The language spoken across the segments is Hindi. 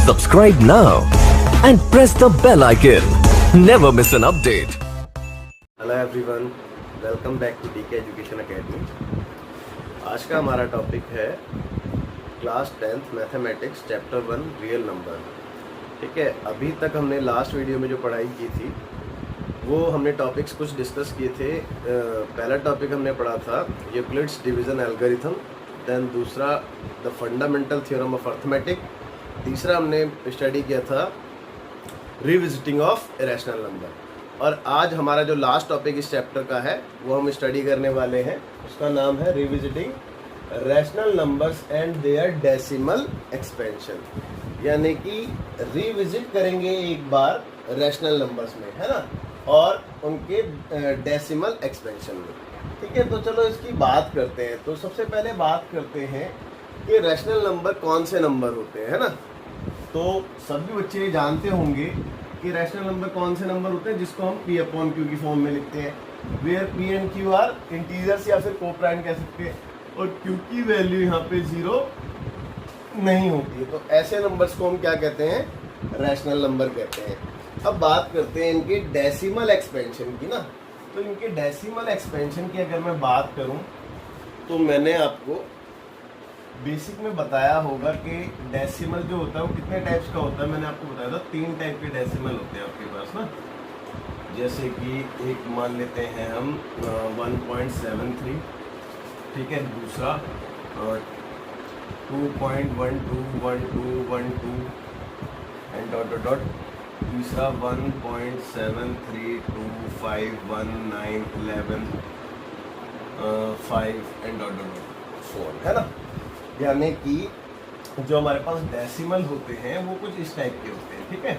Subscribe now and press the bell icon. Never miss an update. Hello everyone, welcome back to DK education academy. आज का हमारा टॉपिक है class 10th mathematics chapter 1 real number. ठीक है, अभी तक हमने लास्ट वीडियो में जो पढ़ाई की थी वो हमने टॉपिक्स कुछ डिस्कस किए थे। पहला टॉपिक हमने पढ़ा था यूक्लिड्स डिवीज़न एल्गोरिथम, देन दूसरा the fundamental theorem of arithmetic, तीसरा हमने स्टडी किया था रिविजिटिंग ऑफ इरेशनल नंबर। और आज हमारा जो लास्ट टॉपिक इस चैप्टर का है वो हम स्टडी करने वाले हैं, उसका नाम है revisiting rational numbers and their decimal expansion. यानी कि रिविजिट करेंगे एक बार रैशनल नंबर्स में, है ना, और उनके डेसिमल एक्सपेंशन में। ठीक है, तो चलो इसकी बात करते हैं। तो सबसे पहले बात करते हैं कि रैशनल नंबर कौन से नंबर होते हैं, है ना। तो सभी बच्चे जानते होंगे कि रैशनल नंबर कौन से नंबर होते हैं जिसको हम P अपॉन Q की फॉर्म में लिखते हैं, where P and Q are integers या फिर कोप्राइम कह सकते हैं, और Q की वैल्यू यहाँ पे 0 नहीं होती है। तो ऐसे नंबर्स को हम क्या कहते हैं, रैशनल नंबर कहते हैं। अब बात करते हैं इनके डेसिमल एक्सपेंशन की ना। तो इनके डेसिमल एक्सपेंशन की अगर मैं बात करूं तो मैंने आपको बेसिक में बताया होगा कि डेसिमल जो होता है वो कितने टाइप्स का होता है। मैंने आपको बताया था 3 टाइप के डेसिमल होते हैं आपके पास ना। जैसे कि एक मान लेते हैं हम 1.73, ठीक है, दूसरा 2.121212 एंड डॉट डॉट डॉट, तीसरा 1.73251911 5 एंड डॉट डॉट 4, है ना। यानी कि जो हमारे पास डेसिमल होते हैं वो कुछ इस टाइप के होते हैं। ठीक है,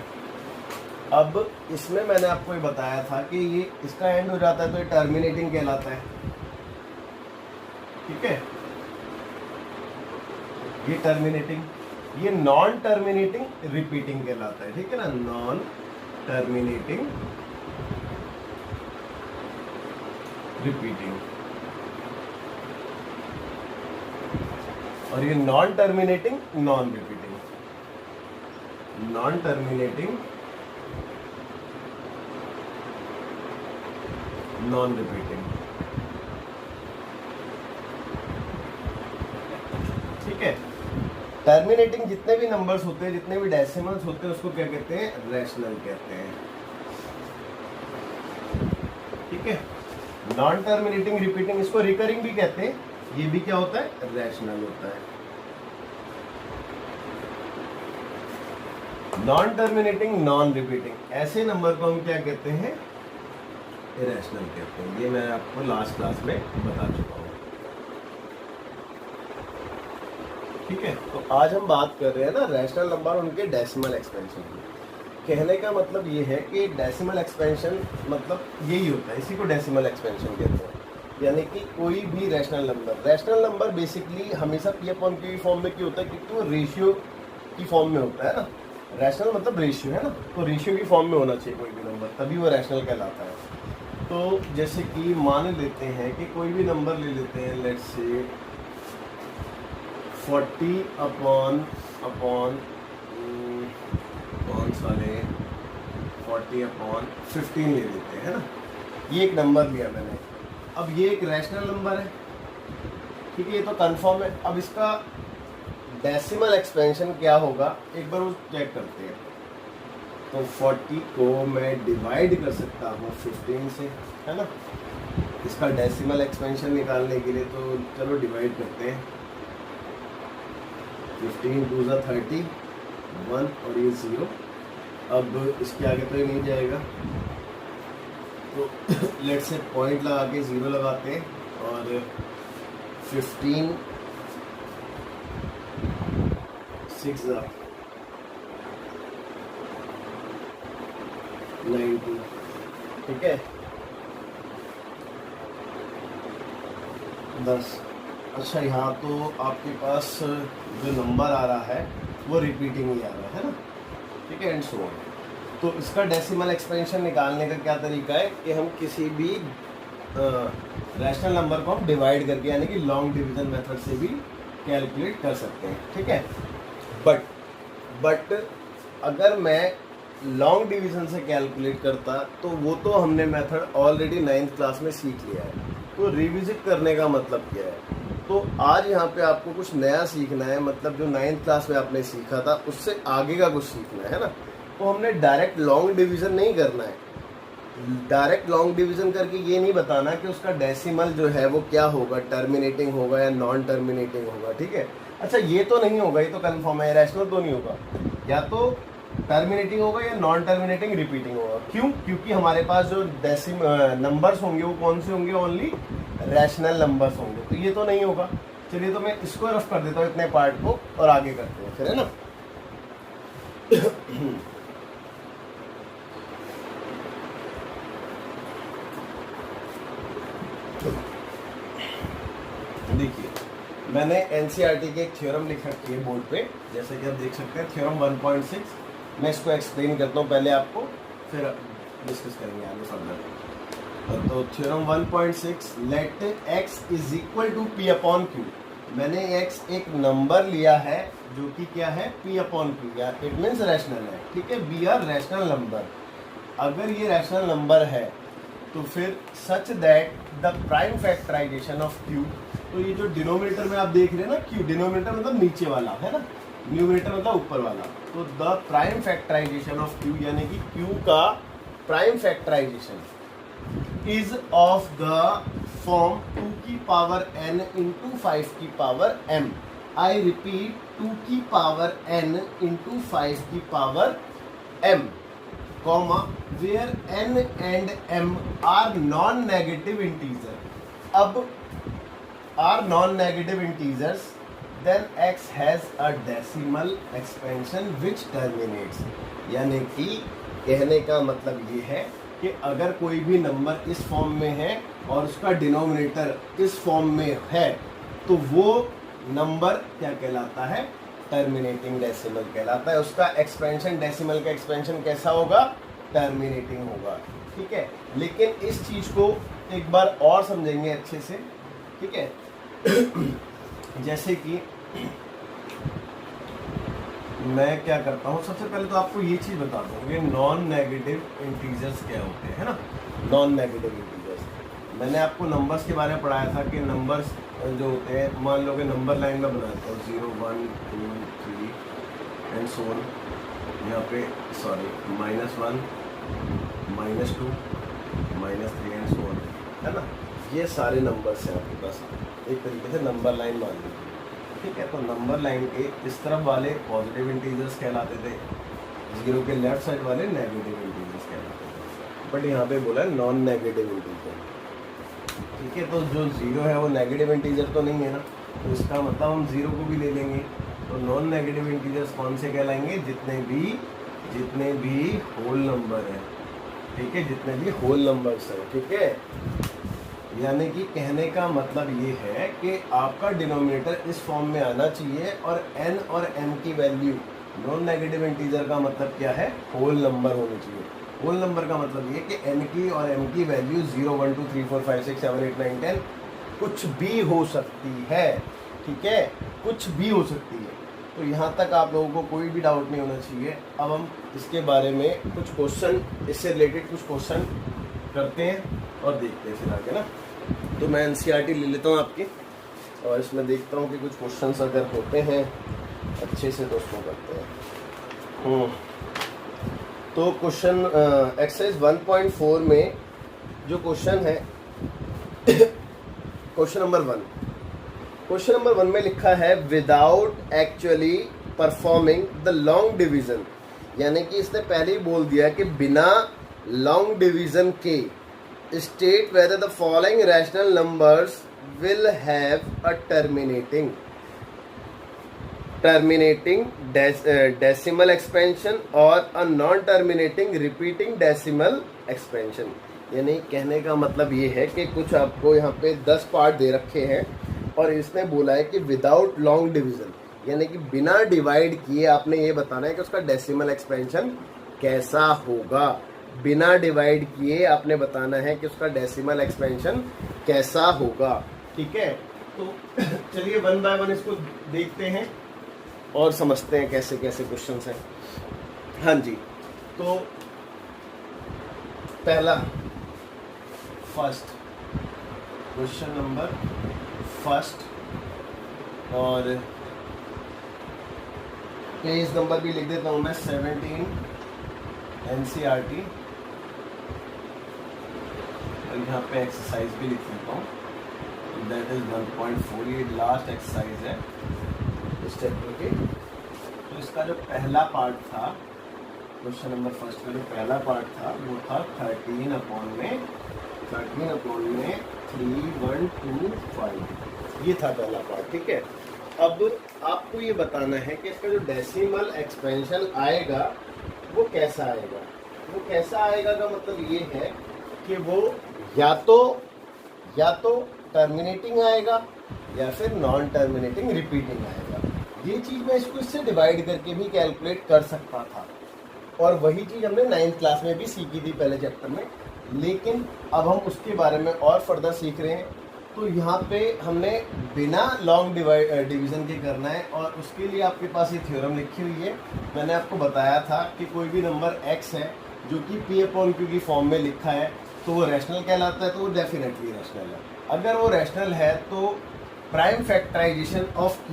अब इसमें मैंने आपको ये बताया था कि ये इसका एंड हो जाता है तो ये टर्मिनेटिंग कहलाता है। ठीक है, ये टर्मिनेटिंग, ये नॉन टर्मिनेटिंग रिपीटिंग कहलाता है। ठीक है ना, नॉन टर्मिनेटिंग रिपीटिंग, और ये non terminating non repeating, non terminating non repeating. ठीक है, टर्मिनेटिंग जितने भी नंबर्स होते हैं, जितने भी डेसिमल्स होते हैं, उसको क्या कहते हैं, रैशनल कहते हैं। ठीक है, नॉन टर्मिनेटिंग रिपीटिंग, इसको रिकरिंग भी कहते हैं, ये भी क्या होता है, रैशनल होता है। नॉन टर्मिनेटिंग नॉन रिपीटिंग, ऐसे नंबर को हम क्या कहते हैं, इरेशनल कहते हैं। ये मैं आपको लास्ट क्लास में बता चुका हूँ। ठीक है, तो आज हम बात कर रहे हैं ना रैशनल नंबर, उनके डेसिमल एक्सपेंशन की। कहने का मतलब ये है कि डेसिमल एक्सपेंशन मतलब यही होता है, इसी को डेसिमल एक्सपेंशन कहते हैं। यानी कि कोई भी रैशनल नंबर बेसिकली हमेशा P अपॉन Q की फॉर्म में क्यों होता है, क्योंकि वो रेशियो की फॉर्म में होता है ना। रैशनल मतलब रेशियो, है ना, तो रेशियो की फॉर्म में होना चाहिए कोई भी नंबर, तभी वो रैशनल कहलाता है। तो जैसे कि मान लेते हैं कि कोई भी नंबर ले लेते हैं, लेट्स से 40 अपॉन कौन सा लें, 40 अपॉन 15 ले लेते हैं, है ना। ये एक नंबर लिया मैंने, अब ये एक रैशनल नंबर है। ठीक है, ये तो कंफर्म है। अब इसका डेसिमल एक्सपेंशन क्या होगा, एक बार वो चेक करते हैं। तो 40 को मैं डिवाइड कर सकता हूँ 15 से, है ना। इसका डेसिमल एक्सपेंशन निकालने के लिए तो चलो डिवाइड करते हैं। 15 2 30 1 और ये 0। अब इसके आगे तो ये नहीं जाएगा, तो लेट से पॉइंट लगा के 0 लगाते हैं, और 15 6 90। ठीक है, 10। अच्छा, यहाँ तो आपके पास जो नंबर आ रहा है वो रिपीटिंग ही आ रहा है ना। ठीक है, एंड सो ऑन। तो इसका डेसिमल एक्सपेंशन निकालने का क्या तरीका है कि हम किसी भी रैशनल नंबर को हम डिवाइड करके, यानी कि लॉन्ग डिवीजन मेथड से भी कैलकुलेट कर सकते हैं। ठीक है, बट बट अगर मैं लॉन्ग डिवीजन से कैलकुलेट करता तो वो तो हमने मेथड ऑलरेडी 9th क्लास में सीख लिया है। तो रिविजिट करने का मतलब क्या है? तो आज यहाँ पे आपको कुछ नया सीखना है, मतलब जो 9th क्लास में आपने सीखा था उससे आगे का कुछ सीखना है ना। तो हमने डायरेक्ट लॉन्ग डिवीजन नहीं करना है। डायरेक्ट लॉन्ग डिवीजन करके ये नहीं बताना कि उसका डेसिमल जो है वो क्या होगा, टर्मिनेटिंग होगा या नॉन टर्मिनेटिंग होगा, ठीक है। अच्छा ये तो नहीं होगा, ये तो कंफर्म है, रैशनल तो नहीं होगा, या तो टर्मिनेटिंग होगा या नॉन टर्मिनेटिंग रिपीटिंग होगा। क्यों? क्योंकि हमारे पास जो नंबर्स होंगे वो कौन से होंगे? ओनली रैशनल नंबर्स होंगे। तो ये तो नहीं होगा। चलिए तो मैं इसको रफ कर देता हूँ इतने पार्ट को और आगे करते हैं फिर, है ना। देखिए मैंने एनसीईआरटी के एक थ्योरम लिख रखी है बोर्ड पे, जैसे कि आप देख सकते हैं थ्योरम 1.6। मैं इसको एक्सप्लेन करता हूँ पहले आपको, फिर डिस्कस करेंगे आगे फर्दर। तो theorem 1.6, let x is equal to p upon q। मैंने x एक नंबर लिया है जो कि क्या है? p अपॉन q, या इट मीन्स रैशनल है, ठीक है। b are rational number. अगर ये रैशनल नंबर है तो फिर such that the prime factorisation of q, तो ये जो डिनोमिनेटर में आप देख रहे हैं ना q, डिनोमिनेटर मतलब नीचे वाला है ना, न्यूमरेटर मतलब ऊपर वाला। तो the prime factorisation of q, यानी कि q का prime factorisation is of the form 2 की पावर n इंटू 5 की पावर m। आई रिपीट, 2 की पावर n इंटू 5 की power m, comma where n and m are non-negative integer। अब are non-negative integers, then x has a decimal expansion which terminates। यानी कि कहने का मतलब ये है कि अगर कोई भी नंबर इस फॉर्म में है और उसका डिनोमिनेटर इस फॉर्म में है तो वो नंबर क्या कहलाता है? टर्मिनेटिंग डेसिमल कहलाता है। उसका एक्सपेंशन, डेसिमल का एक्सपेंशन कैसा होगा? टर्मिनेटिंग होगा, ठीक है। लेकिन इस चीज को एक बार और समझेंगे अच्छे से, ठीक है। जैसे कि मैं क्या करता हूँ, सबसे पहले तो आपको ये चीज बता दूँ कि नॉन नेगेटिव इंटीजर्स क्या होते हैं, है ना। नॉन नेगेटिव इंटीजर्स मैंने आपको नंबर्स के बारे में पढ़ाया था कि नंबर्स जो होते हैं, मान लो कि नंबर लाइन में बनाते हो 0 1 2 3 एंड सो ऑन। यहाँ पे सॉरी -1 -2 -3 एंड सो ऑन, है ना। ये सारे नंबर्स हैं आपके पास, एक तरीके से नंबर लाइन मान लीजिए, ठीक है। तो नंबर लाइन के इस तरफ वाले पॉजिटिव इंटीजर्स कहलाते थे, 0 के लेफ्ट साइड वाले नेगेटिव इंटीजर्स कहलाते थे। बट यहाँ पे बोला नॉन नेगेटिव इंटीजर, ठीक है। तो जो 0 है वो नेगेटिव इंटीजर तो नहीं है ना, तो इसका मतलब हम 0 को भी ले लेंगे। तो नॉन नेगेटिव इंटीजर्स कौन से कहलाएंगे? जितने भी होल नंबर है, ठीक है, जितने भी होल नंबर्स हैं, ठीक है। यानी कि कहने का मतलब ये है कि आपका डिनोमिनेटर इस फॉर्म में आना चाहिए और n और m की वैल्यू, नॉन नेगेटिव इंटीजर का मतलब क्या है? होल नंबर होनी चाहिए। होल नंबर का मतलब ये कि n की और m की वैल्यू 0 1 2 3 4 5 6 7 8 9 10 कुछ भी हो सकती है, ठीक है, कुछ भी हो सकती है। तो यहाँ तक आप लोगों को कोई भी डाउट नहीं होना चाहिए। अब हम इसके बारे में कुछ क्वेश्चन, इससे रिलेटेड कुछ क्वेश्चन करते हैं और देखते हैं फिर आगे ना। तो मैं एनसीईआरटी ले लेता हूँ आपकी और इसमें देखता हूँ कि कुछ क्वेश्चंस अगर होते हैं अच्छे से तो उसको करते हैं। तो क्वेश्चन एक्सरसाइज 1.4 में जो क्वेश्चन है क्वेश्चन नंबर 1 में लिखा है without actually performing the long division. यानी कि इसने पहले ही बोल दिया कि बिना लॉन्ग डिवीजन के state whether the following rational numbers will have a terminating decimal expansion और a non terminating repeating decimal expansion. यानी कहने का मतलब ये है कि कुछ आपको यहाँ पे 10 पार्ट दे रखे हैं और इसने बोला है कि विदाउट लॉन्ग डिवीजन, यानी कि बिना डिवाइड किए आपने ये बताना है कि उसका डेसिमल एक्सपेंशन कैसा होगा। बिना डिवाइड किए आपने बताना है कि उसका डेसिमल एक्सपेंशन कैसा होगा, ठीक है। तो चलिए 1 बाय 1 इसको देखते हैं और समझते हैं कैसे कैसे क्वेश्चन हैं। हाँ जी, तो पहला फर्स्ट क्वेश्चन नंबर फर्स्ट, और पेज नंबर भी लिख देता हूँ मैं 17 NCERT, और यहाँ पे एक्सरसाइज भी लिख देता हूँ, दैट इज 1.4, ये लास्ट एक्सरसाइज है इस चैप्टर की। तो इसका जो पहला पार्ट था, क्वेश्चन नंबर फर्स्ट का जो पहला पार्ट था वो था 13/3125, ये था पहला पार्ट। ठीक है, अब आपको ये बताना है कि इसका जो डेसिमल एक्सपेंशन आएगा वो कैसा आएगा। वो कैसा आएगा का मतलब ये है कि वो या तो टर्मिनेटिंग आएगा या फिर नॉन टर्मिनेटिंग रिपीटिंग आएगा। ये चीज़ मैं इसको इससे डिवाइड करके भी कैलकुलेट कर सकता था, और वही चीज़ हमने 9th क्लास में भी सीखी थी पहले चैप्टर में, लेकिन अब हम उसके बारे में और फर्दर सीख रहे हैं। तो यहाँ पे हमने बिना लॉन्ग डिवीज़न के करना है, और उसके लिए आपके पास ये थ्योरम लिखी हुई है। मैंने आपको बताया था कि कोई भी नंबर x है जो कि P/Q की फॉर्म में लिखा है तो वो रैशनल कहलाता है, तो वो डेफिनेटली रैशनल है। अगर वो रैशनल है तो प्राइम फैक्टराइजेशन ऑफ q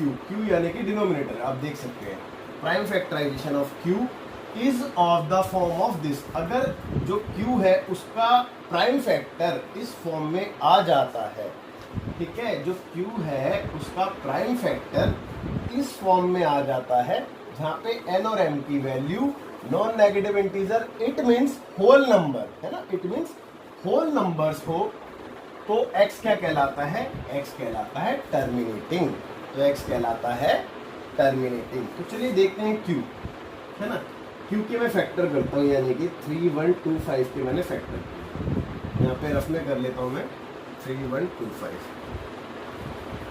यानी कि डिनोमिनेटर, आप देख सकते हैं prime factorisation of q is of the form of this. अगर जो q है उसका प्राइम फैक्टर इस फॉर्म में आ जाता है, ठीक है, जो q है उसका प्राइम फैक्टर इस फॉर्म में आ जाता है जहाँ पे n और m की value non negative integer, it means whole number है ना, इट मीन्स होल नंबर्स हो, तो x क्या कहलाता है, x कहलाता है टर्मिनेटिंग। तो x कहलाता है टर्मिनेटिंग। तो चलिए देखते हैं q है ना, q के मैं फैक्टर करता हूँ, यानी कि 3125 के मैंने फैक्टर किया। यहाँ पे रफ में कर लेता हूँ मैं 3125।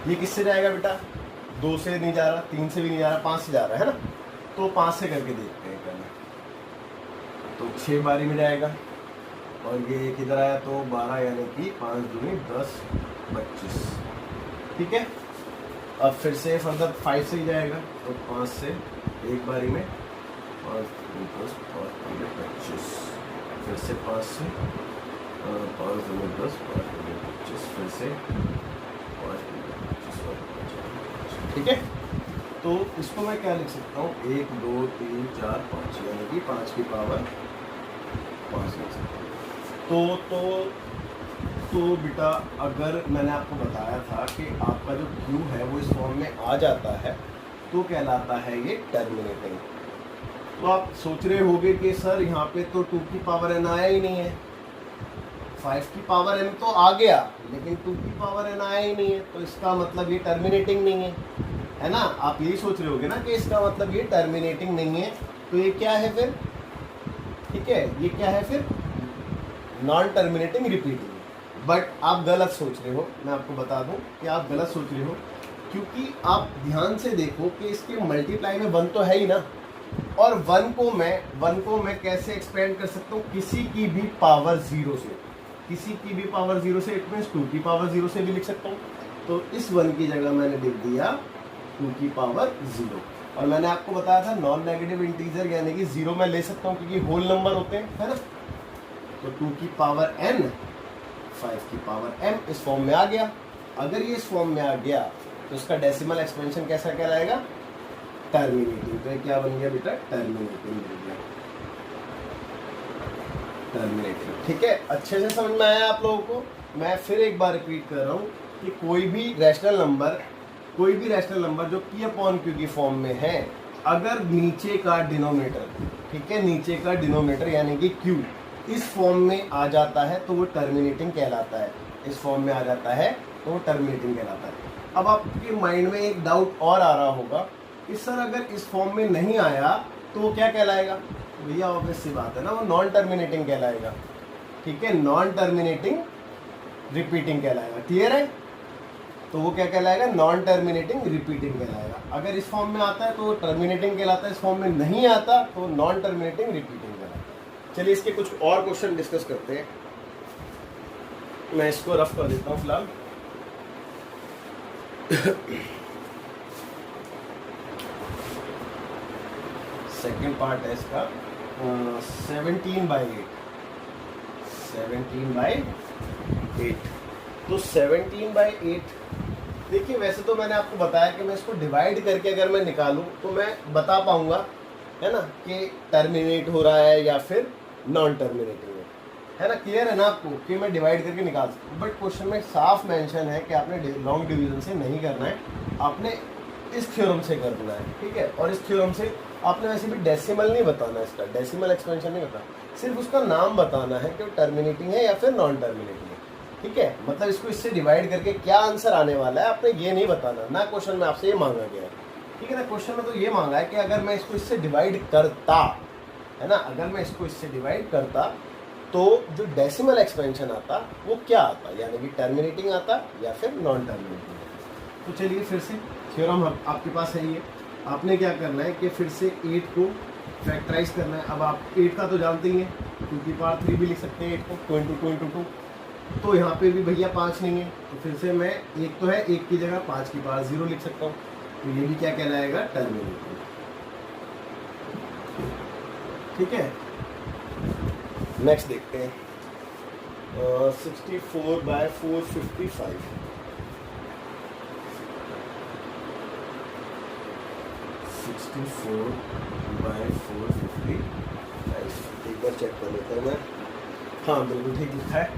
ये किससे जाएगा बेटा, 2 से नहीं जा रहा, 3 से भी नहीं जा रहा, 5 से जा रहा है ना, तो 5 से करके देखते हैं पहले। तो 6 बारी में जाएगा, और ये किधर आया तो 12, यानी कि 5 दूनी 10 25। ठीक है, अब फिर से फर्दर 5 से ही जाएगा, तो 5 से एक बारी में 5 दूनी 10 5 दूनी 25, फिर से 5 से 5 दूनी 10 5 दूनी 25, फिर से 5 दूनी 25 और 25। ठीक है, तो इसको मैं क्या लिख सकता हूँ, 1 2 3 4 5, यानी कि 5 की पावर 5 लिख सकता हूँ। तो बेटा अगर मैंने आपको बताया था कि आपका जो q है वो इस फॉर्म में आ जाता है तो कहलाता है ये टर्मिनेटिंग। तो आप सोच रहे होंगे कि सर यहाँ पे तो 2 की पावर n आया ही नहीं है, 5 की पावर n तो आ गया लेकिन 2 की पावर n आया ही नहीं है, तो इसका मतलब ये टर्मिनेटिंग नहीं है ना। आप यही सोच रहे होगे ना कि इसका मतलब ये टर्मिनेटिंग नहीं है, तो ये क्या है फिर, ठीक है, ये क्या है फिर, नॉन टर्मिनेटिंग रिपीटिंग। बट आप गलत सोच रहे हो, मैं आपको बता दूं कि आप गलत सोच रहे हो, क्योंकि आप ध्यान से देखो कि इसके मल्टीप्लाई में 1 तो है ही ना, और 1 को मैं कैसे एक्सपेंड कर सकता हूँ, किसी की भी पावर 0 से, किसी की भी पावर 0 से, इट मीन्स 2 की पावर 0 से भी लिख सकता हूँ। तो इस 1 की जगह मैंने लिख दिया 2 की पावर 0, और मैंने आपको बताया था नॉन नेगेटिव इंटीजर यानी कि 0 मैं ले सकता हूँ क्योंकि होल नंबर होते हैं, है ना। तो 2 की पावर n 5 की पावर m इस फॉर्म में आ गया। अगर ये इस फॉर्म में आ गया तो इसका डेसिमल एक्सपेंशन कैसा कहलाएगा, टर्मिनेटिंग। तो ये क्या बन गया बेटा, टर्मिनेटिंग बन गया, टर्मिनेटिंग। ठीक है, अच्छे से समझ में आया आप लोगों को। मैं फिर एक बार रिपीट कर रहा हूँ कि कोई भी रैशनल नंबर जो P/Q की फॉर्म में है, अगर नीचे का डिनोमिनेटर, ठीक है, नीचे का डिनोमिनेटर यानी कि q इस फॉर्म में आ जाता है तो वो टर्मिनेटिंग कहलाता है, इस फॉर्म में आ जाता है तो वो टर्मिनेटिंग कहलाता है। अब आपके माइंड में एक डाउट और आ रहा होगा कि सर अगर इस फॉर्म में नहीं आया तो वो क्या कहलाएगा, भैया ऑब्वियस सी बात है ना, वो नॉन टर्मिनेटिंग कहलाएगा। ठीक है, नॉन टर्मिनेटिंग रिपीटिंग कहलाएगा। क्लियर है, तो वो क्या कहलाएगा, नॉन टर्मिनेटिंग रिपीटिंग कहलाएगा। अगर इस फॉर्म में आता है तो वो टर्मिनेटिंग कहलाता है, इस फॉर्म में नहीं आता तो नॉन टर्मिनेटिंग रिपीटिंग कहलाता है। चलिए इसके कुछ और क्वेश्चन डिस्कस करते हैं। मैं इसको रफ कर देता हूँ फिलहाल। सेकेंड पार्ट है इसका 17/8। 17/8। तो 17/8, देखिए वैसे तो मैंने आपको बताया कि मैं इसको डिवाइड करके अगर मैं निकालूं तो मैं बता पाऊंगा, है ना, कि टर्मिनेट हो रहा है या फिर नॉन टर्मिनेटिंग है ना। क्लियर है ना आपको कि मैं डिवाइड करके निकाल सकता हूँ, बट क्वेश्चन में साफ मेंशन है कि आपने लॉन्ग डिवीजन से नहीं करना है, आपने इस थ्योरम से करना है, ठीक है। और इस थ्योरम से आपने वैसे भी डेसिमल नहीं बताना, इसका डेसिमल एक्सपेंशन नहीं बताना, सिर्फ उसका नाम बताना है कि वो टर्मिनेटिंग है या फिर नॉन टर्मिनेटिंग है, ठीक है। मतलब इसको इससे डिवाइड करके क्या आंसर आने वाला है आपने ये नहीं बताना ना, क्वेश्चन में आपसे ये मांगा गया है, ठीक है ना। क्वेश्चन में तो ये मांगा है कि अगर मैं इसको इससे डिवाइड करता, है ना, अगर मैं इसको इससे डिवाइड करता तो जो डेसिमल एक्सपेंशन आता वो क्या आता, यानी कि टर्मिनेटिंग आता या फिर नॉन टर्मिनेटिंग आता। तो चलिए फिर से थ्योरम आपके पास है ये, आपने क्या करना है कि फिर से 8 को फैक्टराइज करना है। अब आप 8 का तो जानते ही हैं, 2⁻³ भी लिख सकते हैं 8 को, 2 × 2 तो यहाँ पे भी भैया 5 नहीं है, तो फिर से मैं 1 तो है, 1 की जगह 5⁻0 लिख सकता हूँ, तो ये भी क्या कहलाएगा, टर्मिनेटिंग, ठीक है। नेक्स्ट देखते हैं 64/455। 64/455 एक बार चेक कर लेता हूँ मैं, हाँ बिल्कुल ठीक लिखा है।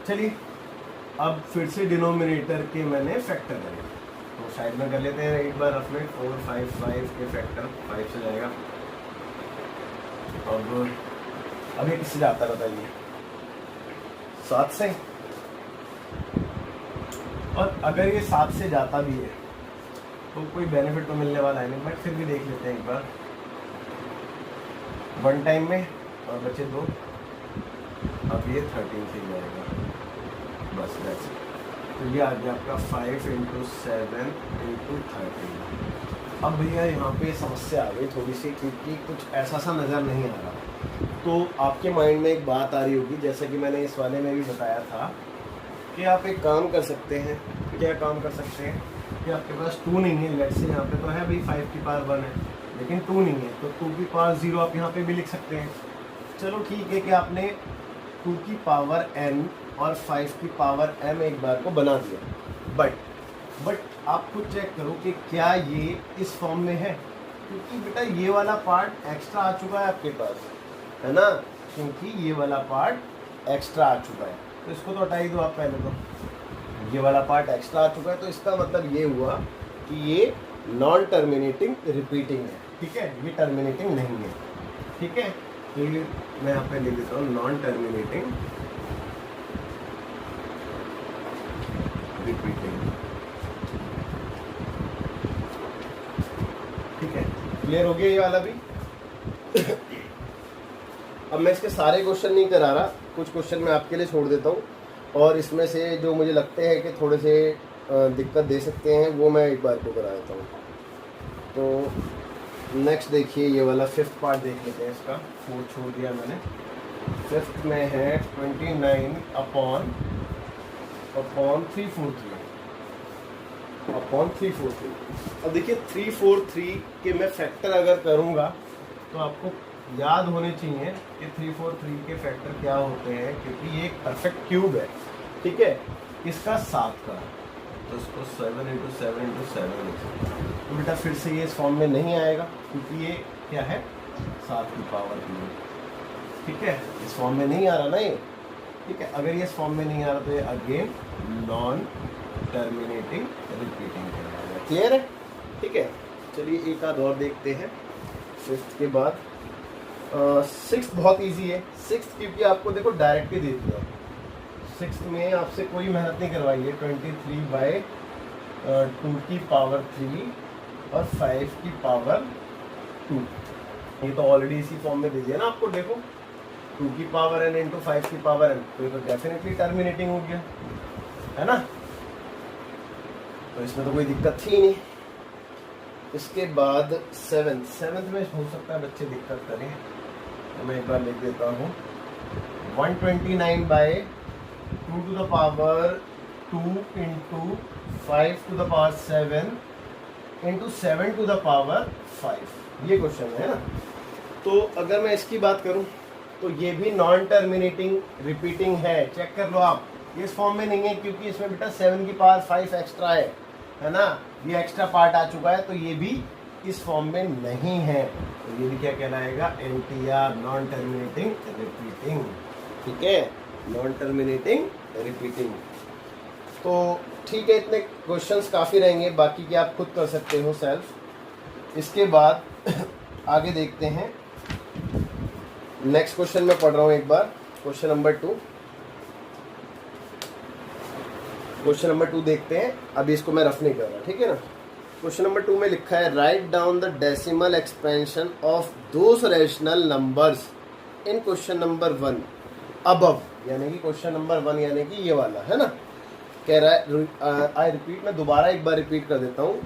चलिए अब फिर से डिनोमिनेटर के मैंने फैक्टर करें, तो साइड में कर लेते हैं एक बार अपने 455 के फैक्टर 5 से जाएगा। अब ये किससे जाता है बताइए, 7 से। और अगर ये 7 से जाता भी है तो कोई बेनिफिट तो मिलने वाला है नहीं, बट फिर भी देख लेते हैं एक बार 1 टाइम में, और बचे 2। अब ये 13 से जाएगा, बस वैसे। तो ये आ गया आपका 5 × 7 × 13। अब भैया यहाँ पे समस्या आ गई थोड़ी सी, क्योंकि कुछ ऐसा सा नज़र नहीं आ रहा। तो आपके माइंड में एक बात आ रही होगी, जैसे कि मैंने इस वाले में भी बताया था, कि आप एक काम कर सकते हैं। क्या काम कर सकते हैं कि आपके पास 2 नहीं है, लेट्स से यहाँ पे तो है भाई 5⁻1 है, लेकिन 2 नहीं है, तो 2⁻0 आप यहाँ पे भी लिख सकते हैं। चलो ठीक है कि आपने 2⁻n और 5⁻m एक बार को बना दिया, बट आप खुद चेक करो कि क्या ये इस फॉर्म में है, क्योंकि बेटा ये वाला पार्ट एक्स्ट्रा आ चुका है आपके पास, है ना, क्योंकि ये वाला पार्ट एक्स्ट्रा आ चुका है। तो इसको तो हटा ही दो आप पहले, तो ये वाला पार्ट एक्स्ट्रा आ चुका है, तो इसका मतलब ये हुआ कि ये नॉन टर्मिनेटिंग रिपीटिंग है, ठीक है, ये टर्मिनेटिंग नहीं है, ठीक है। तो ये मैं यहाँ पे लिख देता हूँ नॉन टर्मिनेटिंग रिपीटिंग, ठीक है। क्लियर हो गया ये वाला भी। अब मैं इसके सारे क्वेश्चन नहीं करा रहा, कुछ क्वेश्चन मैं आपके लिए छोड़ देता हूँ, और इसमें से जो मुझे लगते हैं कि थोड़े से दिक्कत दे सकते हैं वो मैं एक बार को करा देता हूँ। तो नेक्स्ट देखिए ये वाला 5th पार्ट देख लेते हैं इसका, 4 छोड़ दिया मैंने। 5th में है 29/343। अब देखिए 343 के मैं फैक्टर अगर करूँगा तो आपको याद होने चाहिए कि 343 के फैक्टर क्या होते हैं, क्योंकि ये एक परफेक्ट क्यूब है, ठीक है, इसका 7 का, तो इसको 7 × 7 × 7 लिख सकते हैं। तो बेटा फिर से ये इस फॉर्म में नहीं आएगा, क्योंकि ये क्या है, 7⁻3, ठीक है, इस फॉर्म में नहीं आ रहा ना ये, ठीक है। अगर ये इस फॉर्म में नहीं आ रहा तो ये अगेन नॉन टर्मिनेटिंग रिपीटिंग कहलाएगा। क्लियर है, ठीक है। चलिए एक आध और देखते हैं 5th के बाद। 6th बहुत इजी है, 6th क्योंकि आपको देखो डायरेक्ट ही दे दिया, 6th में आपसे कोई मेहनत नहीं करवाई है। 23/2⁻3 और 5⁻2, ये तो ऑलरेडी इसी फॉर्म में दे दिया ना आपको, देखो 2⁻n × 5⁻n, तो ये तो डेफिनेटली टर्मिनेटिंग हो गया, है ना, तो इसमें तो कोई दिक्कत थी नहीं। इसके बाद 7th में हो सकता है बच्चे दिक्कत करें, तो मैं एक बार लिख देता हूँ 129/2⁻2 × 5⁻7 × 7⁻5, ये क्वेश्चन है ना। तो अगर मैं इसकी बात करूं तो ये भी नॉन टर्मिनेटिंग रिपीटिंग है, चेक कर लो आप। ये इस फॉर्म में नहीं है क्योंकि इसमें बेटा 7 की पावर 5 एक्स्ट्रा है ना, ये एक्स्ट्रा पार्ट आ चुका है, तो ये भी इस फॉर्म में नहीं है। तो ये भी क्या कहलाएगा, NTR, नॉन टर्मिनेटिंग रिपीटिंग। ठीक है, नॉन टर्मिनेटिंग रिपीटिंग। तो ठीक है, इतने क्वेश्चंस काफ़ी रहेंगे, बाकी की आप खुद कर सकते हो सेल्फ। इसके बाद आगे देखते हैं, नेक्स्ट क्वेश्चन में पढ़ रहा हूँ एक बार, क्वेश्चन नंबर 2। क्वेश्चन नंबर 2 देखते हैं, अभी इसको मैं रफ नहीं कर रहा, ठीक है ना। क्वेश्चन नंबर 2 में लिखा है write down the decimal expansion of those rational numbers in question number 1 above, यानी कि क्वेश्चन नंबर 1 यानी कि ये वाला है ना। कह रहा है, आई रिपीट, मैं दोबारा एक बार रिपीट कर देता हूँ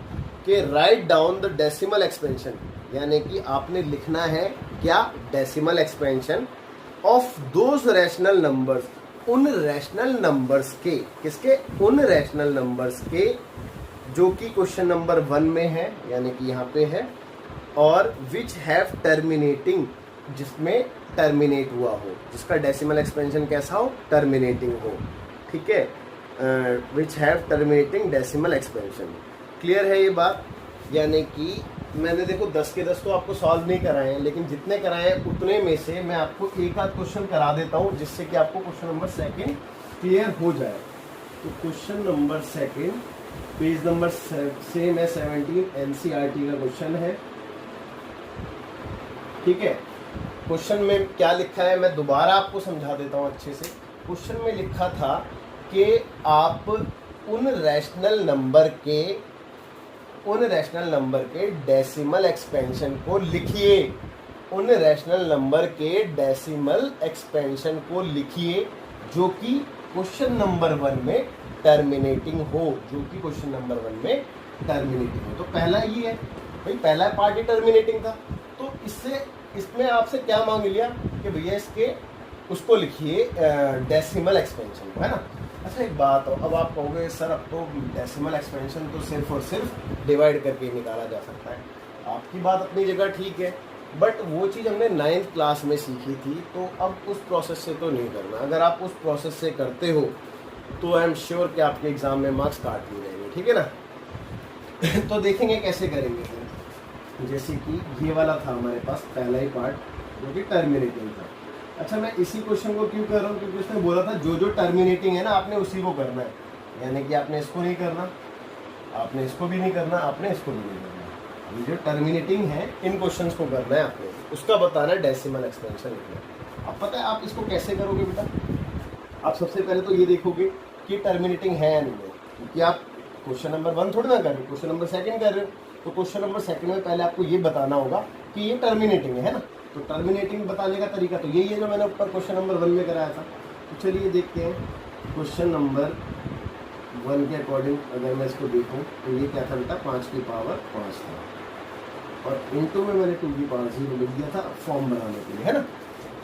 कि write down the decimal expansion, यानी कि आपने लिखना है क्या, decimal expansion of those rational numbers, उन रैशनल नंबर्स के, किसके, उन रैशनल नंबर्स के जो कि क्वेश्चन नंबर 1 में है, यानी कि यहाँ पे है, और विच हैव टर्मिनेटिंग, जिसमें टर्मिनेट हुआ हो, जिसका डेसिमल एक्सपेंशन कैसा हो, टर्मिनेटिंग हो। ठीक है, which have terminating decimal expansion. Clear है ये बात। यानी कि मैंने देखो 10 के 10 तो आपको सॉल्व नहीं कराए हैं, लेकिन जितने कराए हैं उतने में से मैं आपको एक आध क्वेश्चन करा देता हूँ, जिससे कि आपको क्वेश्चन नंबर 2 क्लियर हो जाए। तो question number 2 page number same है 17, NCERT का क्वेश्चन है। ठीक है, क्वेश्चन में क्या लिखा है मैं दोबारा आपको समझा देता हूँ अच्छे से। क्वेश्चन में लिखा था कि आप उन रैशनल नंबर के डेसिमल एक्सपेंशन को लिखिए, उन रैशनल नंबर के डेसिमल एक्सपेंशन को लिखिए जो कि क्वेश्चन नंबर 1 में टर्मिनेटिंग हो, जो कि क्वेश्चन नंबर 1 में टर्मिनेटिंग हो। तो पहला ये है भाई, पहला पार्ट ही टर्मिनेटिंग था, तो इसमें आपसे क्या मांग लिया कि भैया इसके उसको लिखिए डेसिमल एक्सपेंशन को, है ना। अच्छा एक बात हो, अब आप कहोगे सर अब तो डेसिमल एक्सपेंशन तो सिर्फ और सिर्फ डिवाइड करके निकाला जा सकता है। आपकी बात अपनी जगह ठीक है, बट वो चीज़ हमने 9th क्लास में सीखी थी, तो अब उस प्रोसेस से तो नहीं करना। अगर आप उस प्रोसेस से करते हो तो आई एम श्योर कि आपके एग्ज़ाम में मार्क्स काट नहीं रहेंगे, ठीक है ना। तो देखेंगे कैसे करेंगे फिर। जैसे कि ये वाला था हमारे पास पहला ही पार्ट, जो कि टर्मिनेटिंग था। अच्छा मैं इसी क्वेश्चन को क्यों कर रहा हूँ, क्योंकि उसने बोला था जो जो टर्मिनेटिंग है ना आपने उसी को करना है, यानी कि आपने इसको नहीं करना, आपने इसको भी नहीं करना, आपने इसको भी नहीं करना। ये जो टर्मिनेटिंग है इन क्वेश्चंस को करना है आपने, उसका बताना है डेसिमल एक्सपेंशन लिखना। अब पता है आप इसको कैसे करोगे बेटा, आप सबसे पहले तो ये देखोगे कि टर्मिनेटिंग है या नहीं है, क्योंकि आप क्वेश्चन नंबर 1 थोड़ी ना कर रहे हो, क्वेश्चन नंबर 2 कर रहे हो। तो क्वेश्चन नंबर 2 में पहले आपको ये बताना होगा कि ये टर्मिनेटिंग है ना। तो टर्मिनेटिंग बताने का तरीका तो यही है जो मैंने ऊपर क्वेश्चन नंबर 1 में कराया था। तो चलिए देखते हैं क्वेश्चन नंबर 1 के अकॉर्डिंग अगर मैं इसको देखूं तो ये क्या था बेटा, 5 की पावर 5 था, और इनटू में मैंने 2 की पावर 0 लिख दिया था फॉर्म बनाने के लिए, है ना।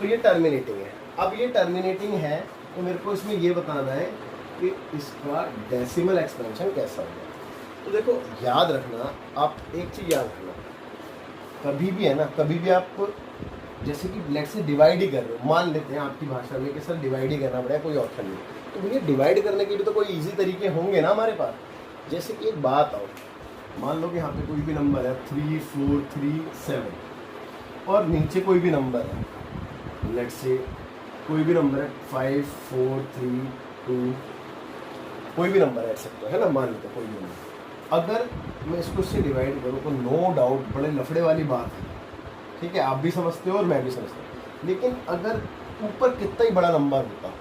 तो ये टर्मिनेटिंग है। अब ये टर्मिनेटिंग है तो मेरे को इसमें ये बताना है कि इसका डेसिमल एक्सपेंशन कैसा होगा। तो देखो याद रखना, आप एक चीज़ याद रखना, कभी भी है ना, कभी भी आप जैसे कि लेट से डिवाइड ही कर रहे हो, मान लेते हैं आपकी भाषा में कि सर डिवाइड ही करना पड़ेगा, कोई ऑप्शन नहीं, तो भैया डिवाइड करने के भी तो कोई इजी तरीके होंगे ना हमारे पास। जैसे कि एक बात आओ, मान लो कि यहाँ पे कोई भी नंबर है 3 4 3 7 और नीचे कोई भी नंबर है, लेट से कोई भी नंबर है 5 4 3 2, कोई भी नंबर है सकते है ना, मान लेते कोई भी नंबर। अगर मैं इसको इससे डिवाइड करूँ तो नो डाउट बड़े लफड़े वाली बात है, ठीक है, आप भी समझते हो और मैं भी समझता हूँ। लेकिन अगर ऊपर कितना ही बड़ा नंबर होता,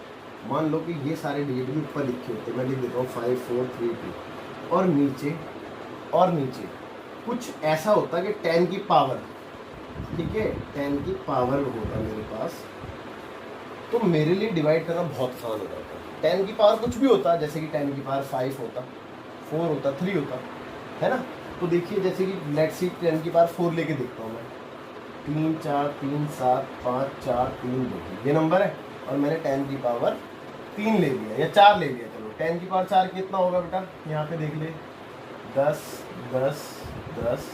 मान लो कि ये सारे डिजिट भी ऊपर लिखे होते, मैं लिख देता हूँ 5 4 3 2, और नीचे कुछ ऐसा होता कि 10 की पावर, ठीक है, 10 की पावर होता मेरे पास, तो मेरे लिए डिवाइड करना बहुत आसान हो जाता। 10 की पावर कुछ भी होता, जैसे कि 10 की पावर 5 होता, 4 होता, 3 होता, है ना। तो देखिए जैसे कि लेट्स सी 10 की पावर 4 लेके देखता हूँ मैं, 3 4 3 7 5 4 3 2, ये नंबर है, और मैंने 10 की पावर 3 ले लिया या 4 ले लिया। चलो 10 की पावर 4 कितना होगा बेटा, यहाँ पे देख ले, 10 10 10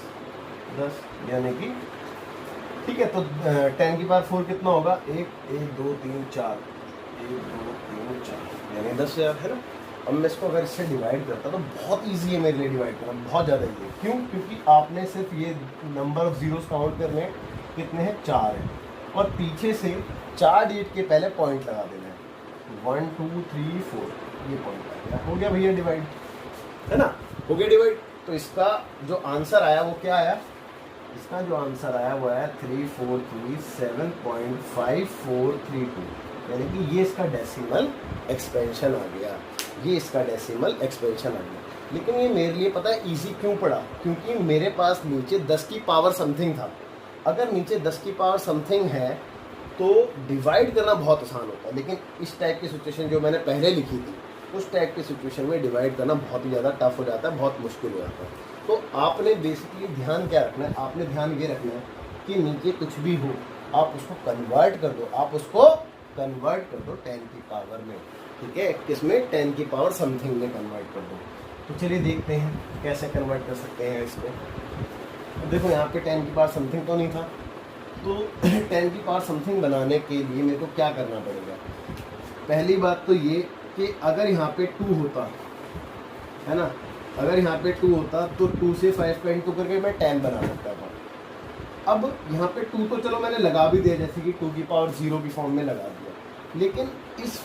10 यानी कि ठीक है। तो 10 की पावर 4 कितना होगा? 1 1 2 3 4 1 2 3 4 यानी 10,000 है ना। अब मैं इसको अगर इससे डिवाइड करता तो बहुत इजी है मेरे लिए डिवाइड करना, बहुत ज़्यादा इजी है। क्यों? क्योंकि आपने सिर्फ ये नंबर ऑफ जीरोस काउंट करने हैं, कितने हैं? 4 हैं, और पीछे से 4 डिजिट के पहले पॉइंट लगा देना है। 1 2 3 4 ये पॉइंट आ गया, हो गया भैया डिवाइड, है ना, हो गया डिवाइड। तो इसका जो आंसर आया वो क्या आया? इसका जो आंसर आया वो आया 343.7.5432, यानी कि ये इसका डेसिमल एक्सपेंशन आ गया, ये इसका डेसिमल एक्सपेंशन आ गया। लेकिन ये मेरे लिए पता है इजी क्यों पड़ा? क्योंकि मेरे पास नीचे 10 की पावर समथिंग था। अगर नीचे 10 की पावर समथिंग है तो डिवाइड करना बहुत आसान होता है, लेकिन इस टाइप की सिचुएशन जो मैंने पहले लिखी थी उस टाइप की सिचुएशन में डिवाइड करना बहुत ही ज़्यादा टफ हो जाता है, बहुत मुश्किल हो जाता है। तो आपने बेसिकली ध्यान क्या रखना है? आपने ध्यान ये रखना है कि नीचे कुछ भी हो आप उसको कन्वर्ट कर दो, आप उसको कन्वर्ट कर दो 10 की पावर में, ठीक है, किसमें? 10 की पावर समथिंग में कन्वर्ट कर दो। तो चलिए देखते हैं कैसे कन्वर्ट कर सकते हैं इसको। देखो यहाँ पे 10 की पावर समथिंग तो नहीं था, तो 10 की पावर समथिंग बनाने के लिए मेरे को क्या करना पड़ेगा? पहली बात तो ये कि अगर यहाँ पे 2 होता है ना, अगर यहाँ पे 2 होता तो 2 से 5 का इंटू करके मैं 10 बना सकता था। अब यहाँ पे 2 तो चलो मैंने लगा भी दिया, जैसे कि 2 की पावर 0 की फॉर्म में लगा दिया, लेकिन इस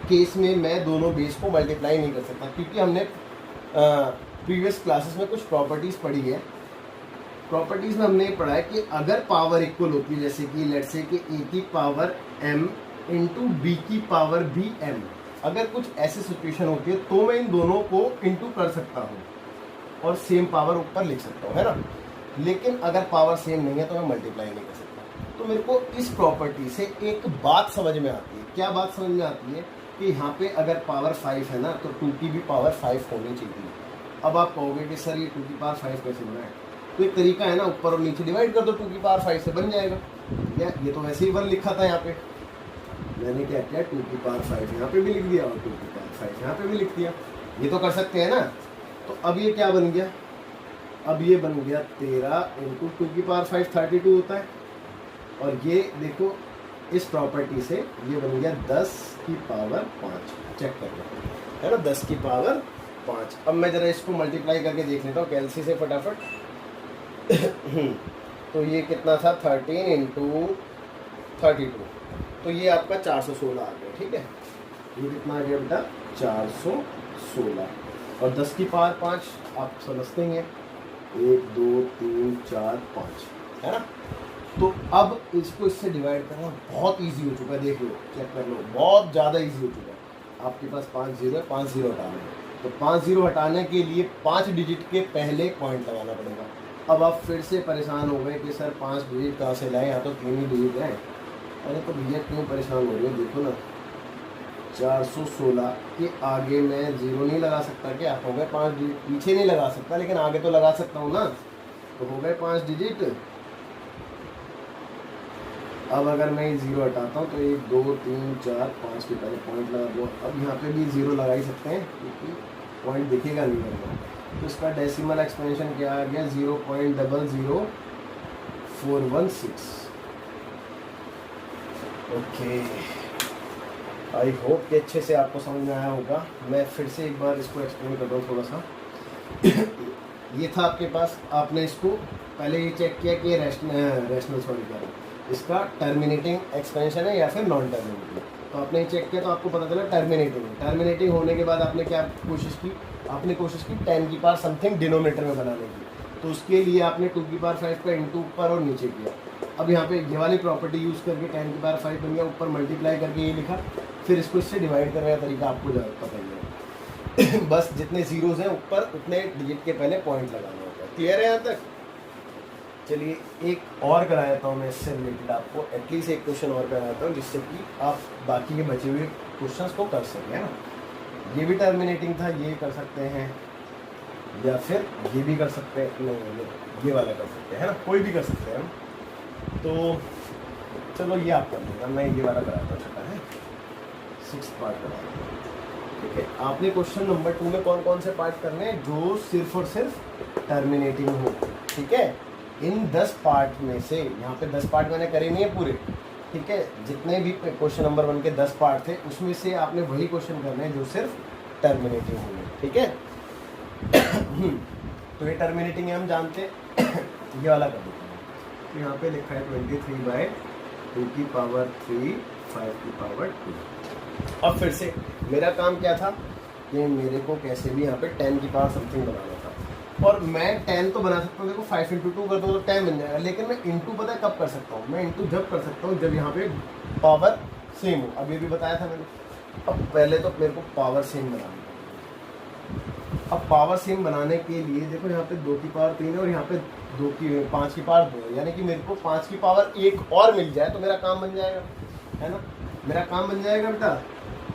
केस में मैं दोनों बेस को मल्टीप्लाई नहीं कर सकता, क्योंकि हमने प्रीवियस क्लासेस में कुछ प्रॉपर्टीज़ पढ़ी है। प्रॉपर्टीज़ में हमने ये पढ़ा है कि अगर पावर इक्वल होती है, जैसे कि लेट्स से कि a की पावर m इंटू b की पावर भी m, अगर कुछ ऐसी सिचुएशन होती है तो मैं इन दोनों को इंटू कर सकता हूँ और सेम पावर ऊपर लिख सकता हूँ, है ना। लेकिन अगर पावर सेम नहीं है तो मैं मल्टीप्लाई नहीं कर सकता। तो मेरे को इस प्रॉपर्टी से एक बात समझ में आती है। क्या बात समझ में आती है? कि यहाँ पे अगर पावर 5 है ना तो 2 की भी पावर 5 होनी चाहिए। अब आप कहोगे कि सर ये 2 की पावर 5 कैसे बनाए? तो एक तरीका है ना, ऊपर और नीचे डिवाइड कर दो, 2 की पावर 5 से बन जाएगा। या ये तो वैसे ही 1 लिखा था यहाँ पे, मैंने क्या किया 2 की पावर 5 यहाँ पे भी लिख दिया और 2 की पावर 5 यहाँ पे भी लिख दिया। ये तो कर सकते हैं ना। तो अब ये क्या बन गया? अब ये बन गया 13 इंटू 2 की पावर 5 32 होता है, और ये देखो इस प्रॉपर्टी से ये बन गया 10 की पावर 5। चेक कर लो, है ना, 10 की पावर 5। अब मैं ज़रा इसको मल्टीप्लाई करके देख लेता हूँ कैलसी से फटाफट। तो ये कितना था? 13 इंटू 32, तो ये आपका 416 आ गया, ठीक है। ये कितना आ गया बेटा? 416। और 10 की पावर 5 आप समझते हैं, 1 2 3 4 5, है ना। तो अब इसको इससे डिवाइड करना बहुत इजी हो चुका है, देख लो, चेक कर लो, बहुत ज़्यादा इजी हो चुका है। आपके पास 5 जीरो है, 5 जीरो हटाना है, तो 5 जीरो हटाने के लिए 5 डिजिट के पहले पॉइंट लगाना पड़ेगा। अब आप फिर से परेशान हो गए कि सर 5 डिजिट कहाँ से लाए, यहाँ तो 3 ही डिजिट हैं। अरे तो भैया क्यों परेशान हो रहे हो? देखो ना 416 के आगे मैं जीरो नहीं लगा सकता क्या? हो गए 5 डिजिट, पीछे नहीं लगा सकता लेकिन आगे तो लगा सकता हूँ ना, तो हो गए 5 डिजिट। अब अगर मैं ये जीरो हटाता हूँ तो 1 2 3 4 5 के पहले पॉइंट लगा दो। अब यहाँ पे भी जीरो लगा ही सकते हैं क्योंकि पॉइंट दिखेगा नहीं मेरे को। तो इसका डेसिमल एक्सपेंशन क्या आ गया? 0.00416। ओके, आई होप कि अच्छे से आपको समझ में आया होगा। मैं फिर से एक बार इसको एक्सप्लेन कर दूँ थोड़ा सा। ये था आपके पास, आपने इसको पहले ये चेक किया कि ये रैशनल सॉरी क्या है, इसका टर्मिनेटिंग एक्सपेंशन है या फिर नॉन टर्मिनेटिंग। तो आपने ये चेक किया तो आपको पता चला टर्मिनेटिंग है। टर्मिनेटिंग होने के बाद आपने क्या कोशिश की? आपने कोशिश की 10 की पावर समथिंग डिनोमिनेटर में बनाने की। तो उसके लिए आपने 2 की पावर 5 का इंटू ऊपर और नीचे किया। अब यहाँ पे ये वाली प्रॉपर्टी यूज़ करके 10 की पावर 5 बन गया, ऊपर मल्टीप्लाई करके ये लिखा, फिर इसको इससे डिवाइड करने का तरीका आपको पता ही है। बस जितने जीरोज़ हैं ऊपर उतने डिजिट के पहले पॉइंट लगाना होता है। क्लियर है यहाँ तक? चलिए एक और कराता हूँ मैं इससे रिलेटेड आपको, एटलीस्ट एक क्वेश्चन और कराता हूँ जिससे कि आप बाकी के बचे हुए क्वेश्चंस को कर सकें, है ना। ये भी टर्मिनेटिंग था, ये कर सकते हैं, या फिर ये भी कर सकते हैं, नहीं ये वाला कर सकते हैं, है ना, कोई भी कर सकते हैं हम। तो चलो ये आप कर लेना, मैं ये वाला कराता हूँ, छोटा है 6 पार्ट कराता हूँ, ठीक है। आपने क्वेश्चन नंबर 2 में कौन कौन से पार्ट करने हैं? जो सिर्फ और सिर्फ टर्मिनेटिंग हो, ठीक है। इन 10 पार्ट में से, यहाँ पे 10 पार्ट मैंने करे नहीं है पूरे, ठीक है, जितने भी क्वेश्चन नंबर 1 के 10 पार्ट थे उसमें से आपने वही क्वेश्चन करने हैं जो सिर्फ टर्मिनेटिंग होंगे, ठीक है। तो ये टर्मिनेटिंग है, हम जानते हैं। ये वाला कर देते हैं। तो यहाँ पे लिखा है 23/2⁵ 5⁵2। अब फिर से मेरा काम क्या था कि मेरे को कैसे भी यहाँ पे 10 की पावर समथिंग बनाना था, और मैं 10 तो बना सकता हूँ, देखो 5 × 2 कर दो तो 10 बन जाएगा, लेकिन मैं इंटू पता है कब कर सकता हूँ, मैं इंटू जब कर सकता हूँ जब यहाँ पे पावर सेम हो। अब ये भी बताया था मैंने। अब पहले तो मेरे को पावर सेम बनानी है। अब पावर सेम बनाने के लिए देखो यहाँ पे 2 की पावर 3 है और यहाँ पे 5 की पावर 2 है, यानी कि मेरे को 5 की पावर 1 और मिल जाए तो मेरा काम बन जाएगा, है ना, मेरा काम बन जाएगा बेटा।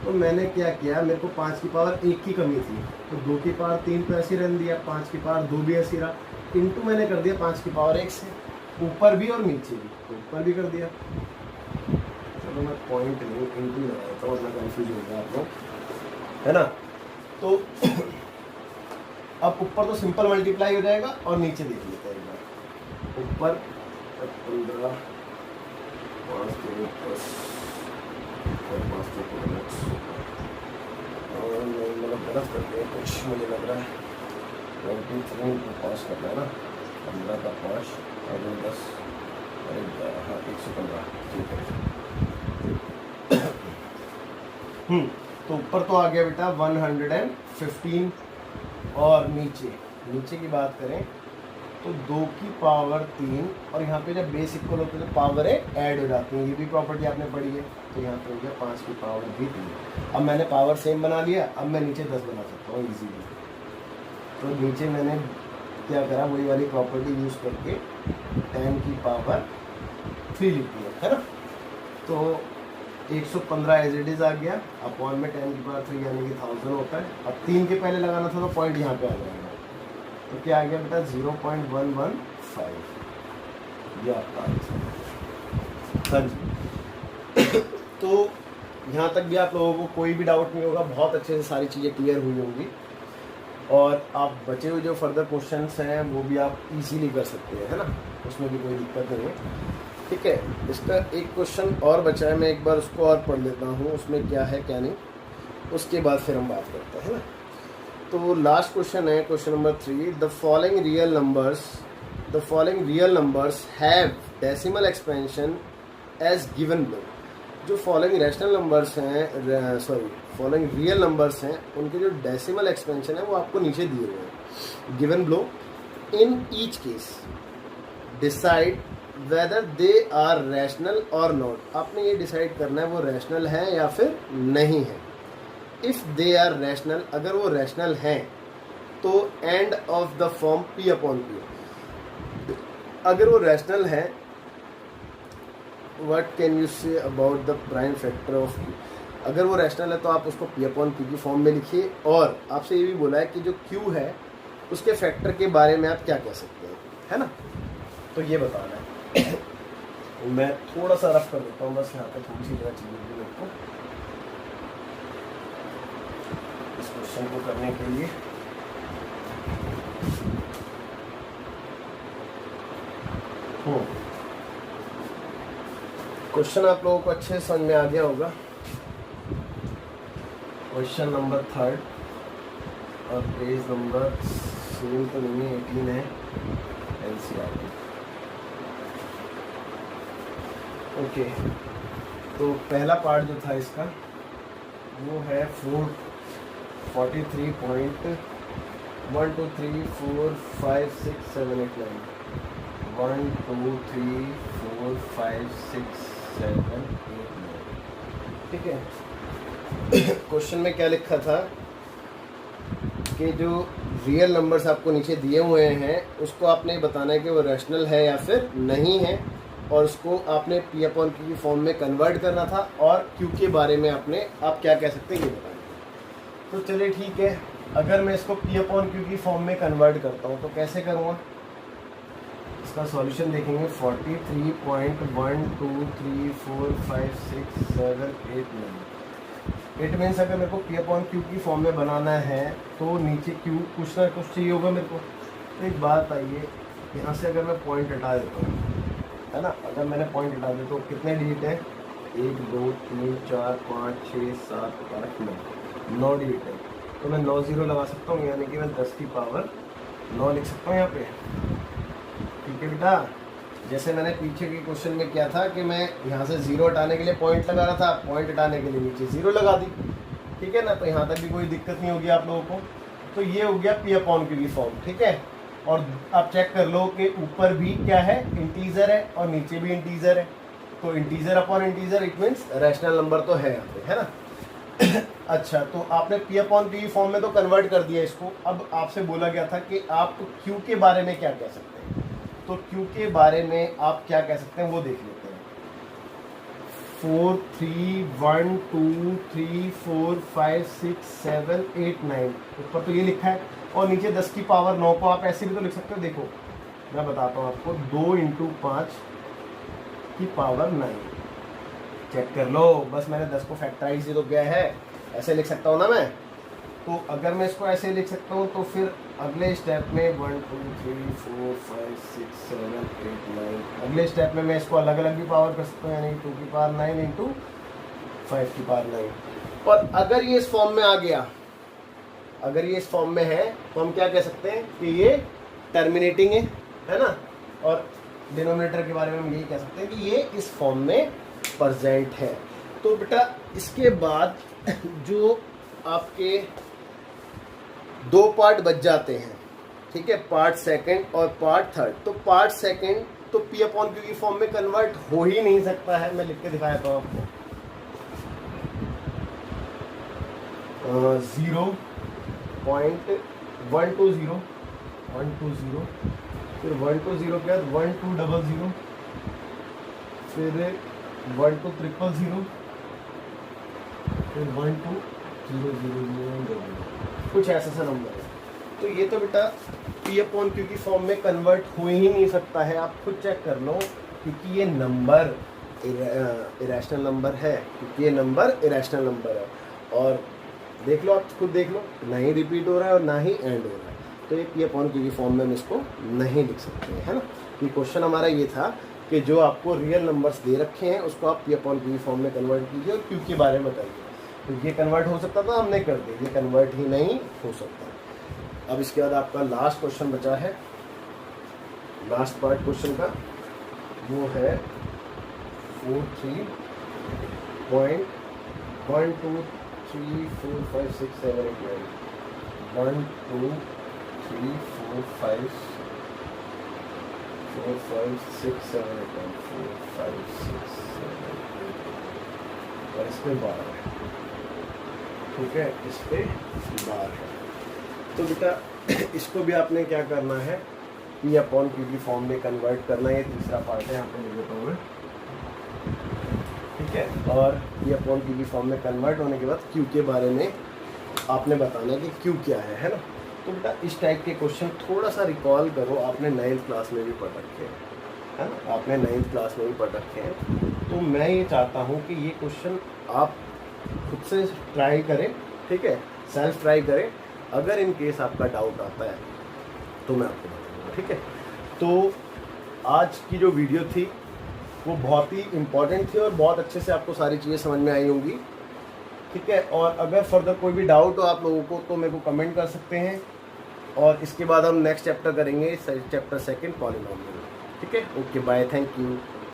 तो मैंने क्या किया, मेरे को 5 की पावर 1 की कमी थी, तो 2 की पावर 3 पे ऐसे रन दिया, 5 की पावर 2 भी ऐसे रहा, इंटू मैंने कर दिया 5 की पावर 1 से, ऊपर भी और नीचे भी, तो ऊपर भी कर दिया। चलो मैं पॉइंट नहीं इंटू लगाता हूँ, वरना कन्फ्यूज हो गया आप लोग, है ना। तो अब ऊपर तो सिंपल मल्टीप्लाई हो जाएगा और नीचे देख लेते हैं एक बार। ऊपर 15 5 और मतलब गलत करते हैं कुछ, मुझे लग रहा है 23 को 5 करना है ना, 15 का 5 और 10 और 115, ठीक है। तो ऊपर तो आ गया बेटा 115, और नीचे की बात करें तो 2 की पावर 3, और यहाँ पे जब बेस इक्वल होते हैं तो पावरें ऐड हो जाती हैं, ये भी प्रॉपर्टी आपने पढ़ी है। तो यहाँ पे हो गया 5 की पावर भी 3। अब मैंने पावर सेम बना लिया, अब मैं नीचे 10 बना सकता हूँ इजीली। तो नीचे मैंने क्या करा, वही वाली प्रॉपर्टी यूज़ करके 10 की पावर 3 लिख दिया, है ना। तो 115 एज इट इज़ आ गया, अपॉन में 10 की पावर 3 यानी कि 1000 होता है। अब 3 के पहले लगाना था तो पॉइंट यहाँ पे आ जाएगा, तो क्या आ गया बेटा 0.115, ये आपका आंसर। हाँ जी। तो यहाँ तक भी आप लोगों को कोई भी डाउट नहीं होगा, बहुत अच्छे से सारी चीज़ें क्लियर हुई होंगी, और आप बचे हुए जो फर्दर क्वेश्चंस हैं वो भी आप इजीली कर सकते हैं, है ना, उसमें भी कोई दिक्कत नहीं है, ठीक है। इसका एक क्वेश्चन और बचा है, मैं एक बार उसको और पढ़ लेता हूँ, उसमें क्या है क्या नहीं, उसके बाद फिर हम बात करते हैं ना। तो लास्ट क्वेश्चन है question number 3, the following real numbers have decimal expansion as given below. जो फॉलोइंग रैशनल नंबर्स हैं, फॉलोइंग रियल नंबर्स हैं, उनके जो डेसिमल एक्सपेंशन है वो आपको नीचे दिए हुए हैं given below. In each case decide whether they are rational और नॉट। आपने ये डिसाइड करना है वो रैशनल है या फिर नहीं है। इफ़ दे आर रैशनल, अगर वो रैशनल हैं तो end of the form P/Q। अगर वो रैशनल है, what can you say about the prime factor of Q। अगर वो रैशनल है तो आप उसको P/Q की फॉर्म में लिखिए, और आपसे ये भी बोला है कि जो Q है उसके फैक्टर के बारे में आप क्या कह सकते हैं, है ना। तो ये बताना है। मैं थोड़ा सा रफ कर देता हूँ, बस यहाँ पे थोड़ी सी जगह चाहिए मेरे को इस क्वेश्चन को करने के लिए। क्वेश्चन आप लोगों को अच्छे समझ में आ गया होगा। क्वेश्चन नंबर 3 और पेज नंबर 7 तो नहीं है, 18 है, NCERT। ओके, तो पहला पार्ट जो था इसका वो है 43.1 2 3 4 5 6 7 8 9 1 2 3 4 5 6 7 8 9, ठीक है। क्वेश्चन में क्या लिखा था कि जो रियल नंबर्स आपको नीचे दिए हुए हैं उसको आपने बताना है कि वो रैशनल है या फिर नहीं है, और उसको आपने P/Q की फॉर्म में कन्वर्ट करना था, और Q के बारे में आप क्या कह सकते हैं ये बताएं। तो चलिए ठीक है, अगर मैं इसको P/Q की फॉर्म में कन्वर्ट करता हूँ तो कैसे करूँगा, इसका सॉल्यूशन देखेंगे। 43.1 2 3 4 5 6 7 8 9। इट मीन्स अगर मेरे को P/Q की फॉर्म में बनाना है तो नीचे Q कुछ ना कुछ चाहिए होगा मेरे को। तो एक बात आइए, यहाँ से अगर मैं पॉइंट हटा देता हूँ, है ना, अगर मैंने पॉइंट हटा दिया तो कितने डिजिट है, 1 2 3 4 5 6 7 8 9 डिजिट है। तो मैं 9 0 लगा सकता हूँ, यानी कि मैं 10 की पावर 9 लिख सकता हूँ यहाँ पे। ठीक है बेटा, जैसे मैंने पीछे के क्वेश्चन में किया था कि मैं यहाँ से 0 हटाने के लिए पॉइंट लगा रहा था, पॉइंट हटाने के लिए नीचे 0 लगा दी। ठीक है ना, तो यहाँ तक भी कोई दिक्कत नहीं होगी आप लोगों को। तो ये हो गया P अपॉन Q की फॉर्म। ठीक है, और आप चेक कर लो कि ऊपर भी क्या है, इंटीजर है, और नीचे भी इंटीजर है। तो integer upon integer it means rational number तो है यहाँ पे, है ना। अच्छा, तो आपने P अपॉन Q की फॉर्म में तो कन्वर्ट कर दिया इसको। अब आपसे बोला गया था कि आप Q के बारे में क्या कह सकते हैं, तो Q के बारे में आप क्या कह सकते हैं वो देख लेते हैं। 4 3 1 2 3 4 5 6 7 8 9 ऊपर तो ये लिखा है, और नीचे 10 की पावर 9 को आप ऐसे भी तो लिख सकते हो। देखो मैं बताता हूँ आपको, 2 × 5 की पावर 9। चेक कर लो, बस मैंने 10 को फैक्टराइज ही तो किया है, ऐसे लिख सकता हूँ ना मैं। तो अगर मैं इसको ऐसे लिख सकता हूँ तो फिर अगले स्टेप में 1 2 3 4 5 6 7 8 9 अगले स्टेप में मैं इसको अलग अलग भी पावर कर सकता हूँ, यानी 2 की पावर 9 × 5 की पावर 9। और अगर ये इस फॉर्म में आ गया, अगर ये इस फॉर्म में है तो हम क्या कह सकते हैं कि ये टर्मिनेटिंग है ना। और डिनोमिनेटर के बारे में हम यही कह सकते हैं कि ये इस फॉर्म में प्रेजेंट है। तो बेटा इसके बाद जो आपके 2 पार्ट बच जाते हैं, ठीक है, पार्ट सेकंड और पार्ट थर्ड। तो पार्ट सेकंड तो P अपॉन Q की फॉर्म में कन्वर्ट हो ही नहीं सकता है। मैं लिख के दिखाया था आपको, 0.120 120, फिर 120 के बाद 1200, फिर 12300, फिर 120000, कुछ ऐसा नंबर है। तो ये तो बेटा P अपॉन Q की फॉर्म में कन्वर्ट हो ही नहीं सकता है, आप खुद चेक कर लो, क्योंकि ये नंबर इरेशनल नंबर है, क्योंकि ये नंबर इरेशनल नंबर है। और देख लो, आप खुद देख लो, ना ही रिपीट हो रहा है और ना ही एंड हो रहा है। तो ये P अपॉन Q की फॉर्म में हम इसको नहीं लिख सकते हैं, है ना। ये क्वेश्चन हमारा ये था कि जो आपको रियल नंबर्स दे रखे हैं उसको आप P अपॉन Q की फॉर्म में कन्वर्ट कीजिए और Q के बारे में बताइए। तो ये कन्वर्ट हो सकता था, हमने कर दिया, ये कन्वर्ट ही नहीं हो सकता। अब इसके बाद आपका लास्ट क्वेश्चन बचा है, लास्ट पार्ट क्वेश्चन का, वो है 4 3 1 2 3 4 5 6 7 8 9 1 2 3 4 5 4 5 6 7 8 9 4 5 6 7 8 और इस पे 12 है। ठीक है, इस पे 12 है। तो बेटा इसको भी आपने क्या करना है, P अपॉन Q की फॉर्म में कन्वर्ट करना है। ये तीसरा पार्ट है, यहाँ पे लिख देता हूँ मैं। ठीक है, और P अपॉन Q की फॉर्म में कन्वर्ट होने के बाद Q के बारे में आपने बताना है कि Q क्या है ना। तो बेटा इस टाइप के क्वेश्चन थोड़ा सा रिकॉल करो, आपने 9th क्लास में भी पढ़ रखे हैं, है ना, आपने 9th क्लास में भी पढ़ रखे हैं। तो मैं ये चाहता हूँ कि ये क्वेश्चन आप खुद से ट्राई करें, ठीक है, सेल्फ ट्राई करें। अगर इन केस आपका डाउट आता है तो मैं आपको बताऊँगा, ठीक है। तो आज की जो वीडियो थी वो बहुत ही इम्पॉर्टेंट थी और बहुत अच्छे से आपको सारी चीज़ें समझ में आई होंगी, ठीक है। और अगर फर्दर कोई भी डाउट हो आप लोगों को तो मेरे को कमेंट कर सकते हैं, और इसके बाद हम नेक्स्ट चैप्टर करेंगे, चैप्टर 2 पॉलिनॉमियल। ठीक है, ओके, बाय, थैंक यू।